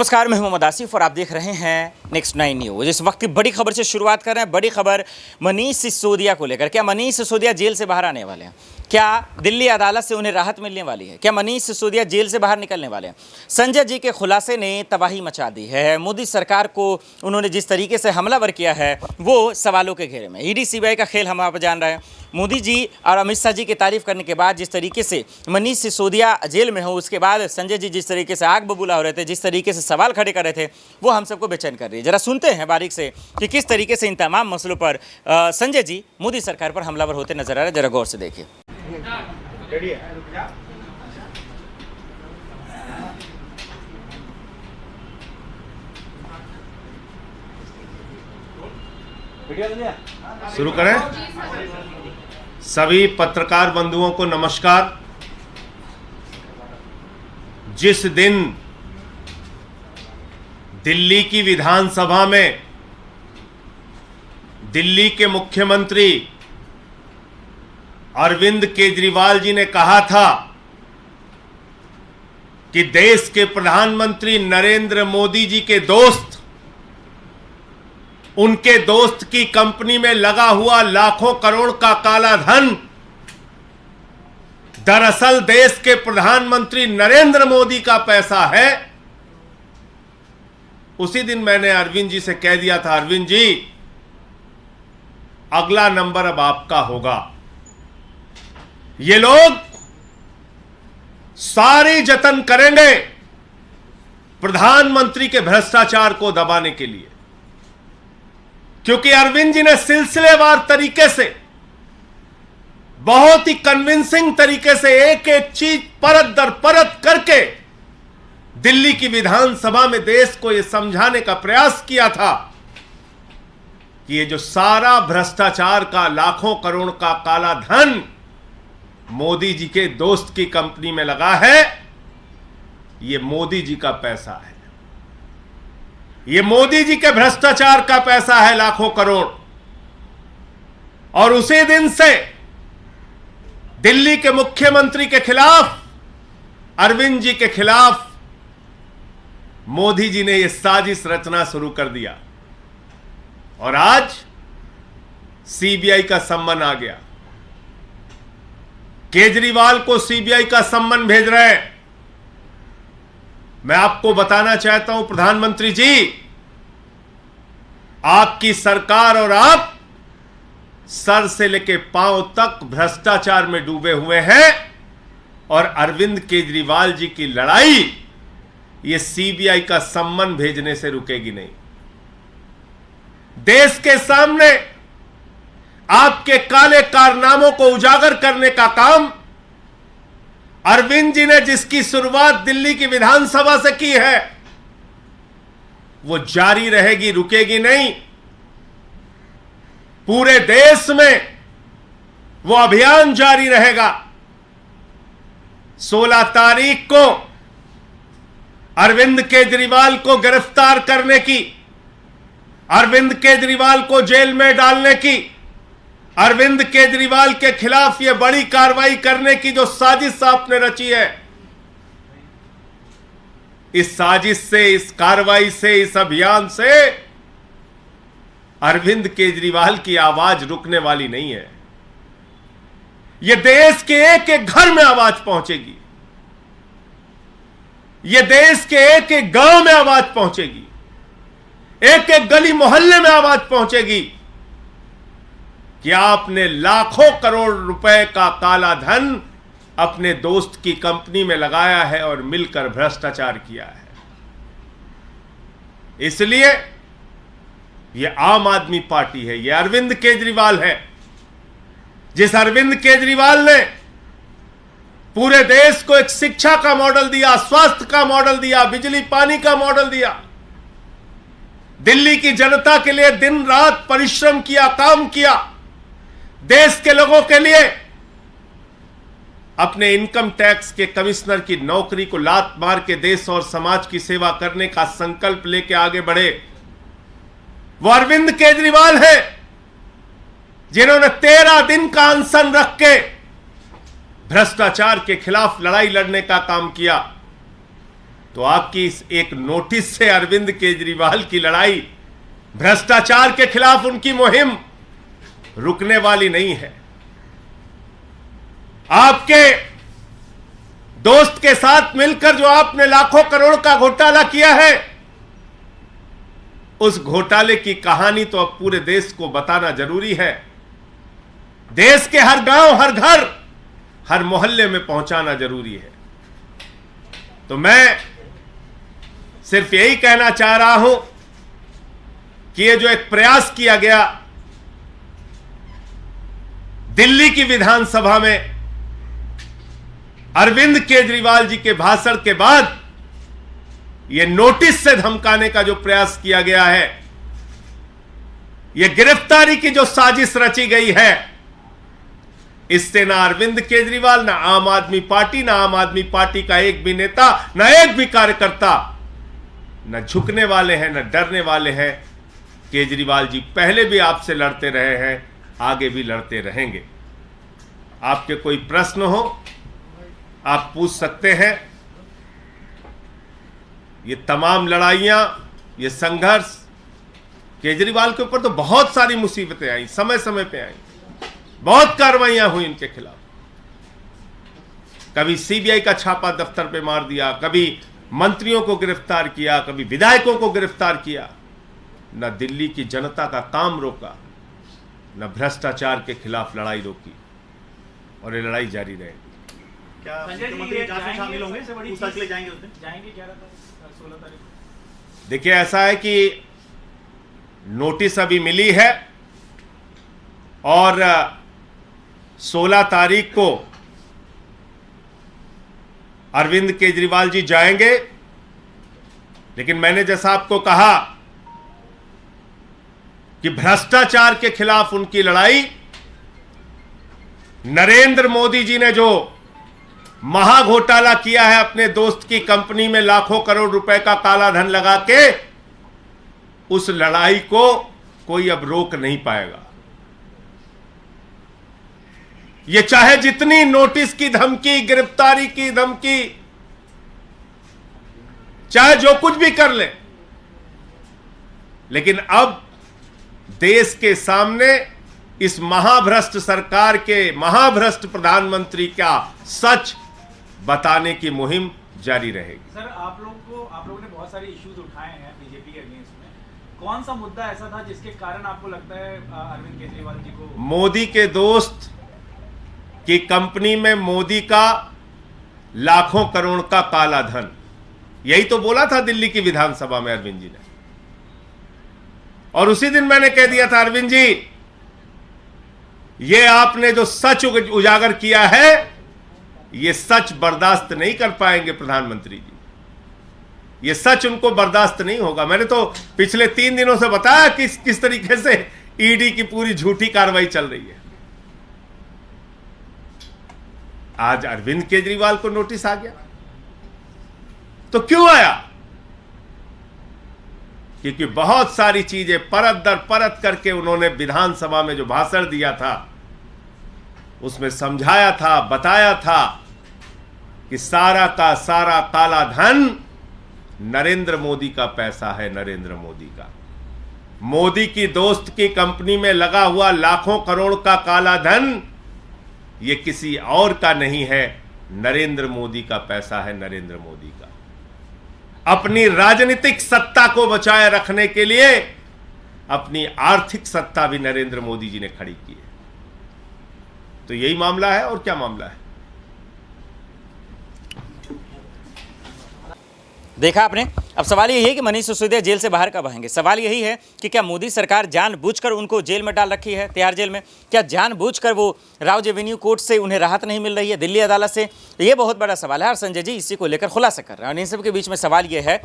नमस्कार, मैं मोहम्मद आसिफ और आप देख रहे हैं नेक्स्ट 9 न्यूज। इस वक्त की बड़ी खबर से शुरुआत कर रहे हैं। बड़ी खबर मनीष सिसोदिया को लेकर। क्या मनीष सिसोदिया जेल से बाहर आने वाले हैं? क्या दिल्ली अदालत से उन्हें राहत मिलने वाली है? क्या मनीष सिसोदिया जेल से बाहर निकलने वाले हैं? संजय जी के खुलासे ने तबाही मचा दी है। मोदी सरकार को उन्होंने जिस तरीके से हमलावर किया है वो सवालों के घेरे में। ईडी सीबीआई का खेल हम आप जान रहे हैं। मोदी जी और अमित शाह जी की तारीफ करने के बाद जिस तरीके से मनीष सिसोदिया जेल में हो, उसके बाद संजय जी जिस तरीके से आग बबूला हो रहे थे, जिस तरीके से सवाल खड़े कर रहे थे, वो हम सबको बेचैन कर रही है। जरा सुनते हैं बारीक से कि किस तरीके से इन तमाम मसलों पर संजय जी मोदी सरकार पर हमलावर होते नजर आ रहे हैं। जरा गौर से देखिए। शुरू करें। सभी पत्रकार बंधुओं को नमस्कार। जिस दिन दिल्ली की विधानसभा में दिल्ली के मुख्यमंत्री अरविंद केजरीवाल जी ने कहा था कि देश के प्रधानमंत्री नरेंद्र मोदी जी के दोस्त, उनके दोस्त की कंपनी में लगा हुआ लाखों करोड़ का काला धन दरअसल देश के प्रधानमंत्री नरेंद्र मोदी का पैसा है, उसी दिन मैंने अरविंद जी से कह दिया था, अरविंद जी अगला नंबर अब आपका होगा। ये लोग सारी जतन करेंगे प्रधानमंत्री के भ्रष्टाचार को दबाने के लिए, क्योंकि अरविंद जी ने सिलसिलेवार तरीके से, बहुत ही कन्विंसिंग तरीके से एक एक चीज परत दर परत करके दिल्ली की विधानसभा में देश को यह समझाने का प्रयास किया था कि ये जो सारा भ्रष्टाचार का लाखों करोड़ का काला धन मोदी जी के दोस्त की कंपनी में लगा है, ये मोदी जी का पैसा है, ये मोदी जी के भ्रष्टाचार का पैसा है, लाखों करोड़। और उसी दिन से दिल्ली के मुख्यमंत्री के खिलाफ, अरविंद जी के खिलाफ मोदी जी ने यह साजिश रचना शुरू कर दिया और आज सीबीआई का सम्मन आ गया। केजरीवाल को सीबीआई का सम्मन भेज रहे हैं। मैं आपको बताना चाहता हूं प्रधानमंत्री जी, आपकी सरकार और आप सर से लेकर पांव तक भ्रष्टाचार में डूबे हुए हैं और अरविंद केजरीवाल जी की लड़ाई ये सीबीआई का सम्मन भेजने से रुकेगी नहीं। देश के सामने आपके काले कारनामों को उजागर करने का काम अरविंद जी ने, जिसकी शुरुआत दिल्ली की विधानसभा से की है, वो जारी रहेगी, रुकेगी नहीं। पूरे देश में वो अभियान जारी रहेगा। 16 तारीख को अरविंद केजरीवाल को गिरफ्तार करने की, अरविंद केजरीवाल को जेल में डालने की, अरविंद केजरीवाल के खिलाफ यह बड़ी कार्रवाई करने की जो साजिश आपने रची है, इस साजिश से, इस कार्रवाई से, इस अभियान से अरविंद केजरीवाल की आवाज रुकने वाली नहीं है। यह देश के एक एक घर में आवाज पहुंचेगी, यह देश के एक एक गांव में आवाज पहुंचेगी, एक एक गली मोहल्ले में आवाज पहुंचेगी कि आपने लाखों करोड़ रुपए का काला धन अपने दोस्त की कंपनी में लगाया है और मिलकर भ्रष्टाचार किया है। इसलिए यह आम आदमी पार्टी है, यह अरविंद केजरीवाल है। जिस अरविंद केजरीवाल ने पूरे देश को एक शिक्षा का मॉडल दिया, स्वास्थ्य का मॉडल दिया, बिजली पानी का मॉडल दिया, दिल्ली की जनता के लिए दिन रात परिश्रम किया, काम किया, देश के लोगों के लिए अपने इनकम टैक्स के कमिश्नर की नौकरी को लात मार के देश और समाज की सेवा करने का संकल्प लेके आगे बढ़े, वो अरविंद केजरीवाल है जिन्होंने 13 दिन का अनशन रख के भ्रष्टाचार के खिलाफ लड़ाई लड़ने का काम किया। तो आपकी इस एक नोटिस से अरविंद केजरीवाल की लड़ाई, भ्रष्टाचार के खिलाफ उनकी मुहिम रुकने वाली नहीं है। आपके दोस्त के साथ मिलकर जो आपने लाखों करोड़ का घोटाला किया है, उस घोटाले की कहानी तो अब पूरे देश को बताना जरूरी है। देश के हर गांव, हर घर, हर मोहल्ले में पहुंचाना जरूरी है। तो मैं सिर्फ यही कहना चाह रहा हूं कि ये जो एक प्रयास किया गया दिल्ली की विधानसभा में अरविंद केजरीवाल जी के भाषण के बाद यह नोटिस से धमकाने का जो प्रयास किया गया है, यह गिरफ्तारी की जो साजिश रची गई है, इससे ना अरविंद केजरीवाल, ना आम आदमी पार्टी का एक भी नेता, ना एक भी कार्यकर्ता न झुकने वाले हैं, न डरने वाले हैं। केजरीवाल जी पहले भी आपसे लड़ते रहे हैं, आगे भी लड़ते रहेंगे। आपके कोई प्रश्न हो आप पूछ सकते हैं। ये तमाम लड़ाइयां, ये संघर्ष, केजरीवाल के ऊपर तो बहुत सारी मुसीबतें आई, समय समय पे आई, बहुत कार्रवाइयां हुई इनके खिलाफ। कभी सीबीआई का छापा दफ्तर पे मार दिया, कभी मंत्रियों को गिरफ्तार किया, कभी विधायकों को गिरफ्तार किया। न दिल्ली की जनता का काम रोका, न भ्रष्टाचार के खिलाफ लड़ाई रोकी, और ये लड़ाई जारी रहेगी। क्या मुख्यमंत्री जांच में शामिल होंगे? पूछताछ के लिए जाएंगे उस दिन? जाएंगे 16 तारीख को। देखिए, ऐसा है कि नोटिस अभी मिली है और 16 तारीख को अरविंद केजरीवाल जी जाएंगे। लेकिन मैंने जैसा आपको कहा कि भ्रष्टाचार के खिलाफ उनकी लड़ाई, नरेंद्र मोदी जी ने जो महाघोटाला किया है अपने दोस्त की कंपनी में लाखों करोड़ रुपए का काला धन लगा के, उस लड़ाई को कोई अब रोक नहीं पाएगा। ये चाहे जितनी नोटिस की धमकी, गिरफ्तारी की धमकी, चाहे जो कुछ भी कर ले, लेकिन अब देश के सामने इस महाभ्रष्ट सरकार के, महाभ्रष्ट प्रधानमंत्री का सच बताने की मुहिम जारी रहेगी। सर, आप लोगों ने बहुत सारे इश्यूज उठाए हैं बीजेपी के अगेंस्ट में। कौन सा मुद्दा ऐसा था जिसके कारण आपको लगता है अरविंद केजरीवाल जी को? मोदी के दोस्त की कंपनी में मोदी का लाखों करोड़ का काला धन, यही तो बोला था दिल्ली की विधानसभा में अरविंद जी ने। और उसी दिन मैंने कह दिया था, अरविंद जी, ये आपने जो सच उजागर किया है, ये सच बर्दाश्त नहीं कर पाएंगे प्रधानमंत्री जी। ये सच उनको बर्दाश्त नहीं होगा। मैंने तो पिछले 3 दिनों से बताया किस तरीके से ईडी की पूरी झूठी कार्रवाई चल रही है। आज अरविंद केजरीवाल को नोटिस आ गया, तो क्यों आया? क्योंकि बहुत सारी चीजें परत दर परत करके उन्होंने विधानसभा में जो भाषण दिया था, उसमें समझाया था, बताया था कि सारा का सारा काला धन नरेंद्र मोदी का पैसा है, नरेंद्र मोदी का। मोदी की दोस्त की कंपनी में लगा हुआ लाखों करोड़ का काला धन ये किसी और का नहीं है, नरेंद्र मोदी का पैसा है, नरेंद्र मोदी का। अपनी राजनीतिक सत्ता को बचाए रखने के लिए अपनी आर्थिक सत्ता भी नरेंद्र मोदी जी ने खड़ी की है। तो यही मामला है, और क्या मामला है? देखा आपने। अब सवाल यही है कि मनीष सिसोदिया जेल से बाहर कब आएंगे। सवाल यही है कि क्या मोदी सरकार जानबूझकर उनको जेल में डाल रखी है, तिहाड़ जेल में? क्या जानबूझकर वो राउज एवेन्यू कोर्ट से उन्हें राहत नहीं मिल रही है, दिल्ली अदालत से? ये बहुत बड़ा सवाल है और संजय जी इसी को लेकर खुलासा कर रहे हैं। और इन सब के बीच में सवाल ये है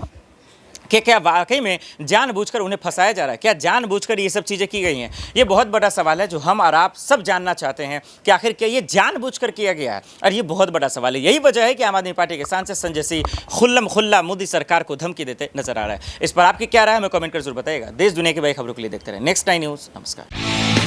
कि क्या वाकई में जानबूझकर उन्हें फंसाया जा रहा है? क्या जानबूझकर ये सब चीज़ें की गई हैं? ये बहुत बड़ा सवाल है जो हम और आप सब जानना चाहते हैं कि आखिर क्या ये जानबूझकर किया गया है। और ये बहुत बड़ा सवाल है। यही वजह है कि आम आदमी पार्टी के सांसद संजय सिंह खुल्लम खुल्ला मोदी सरकार को धमकी देते नजर आ रहा है। इस पर आपकी क्या राय है, हमें कमेंट कर जरूर बताइएगा। देश दुनिया की बड़ी खबरों के लिए देखते रहे नेक्स्ट 9 न्यूज़। नमस्कार।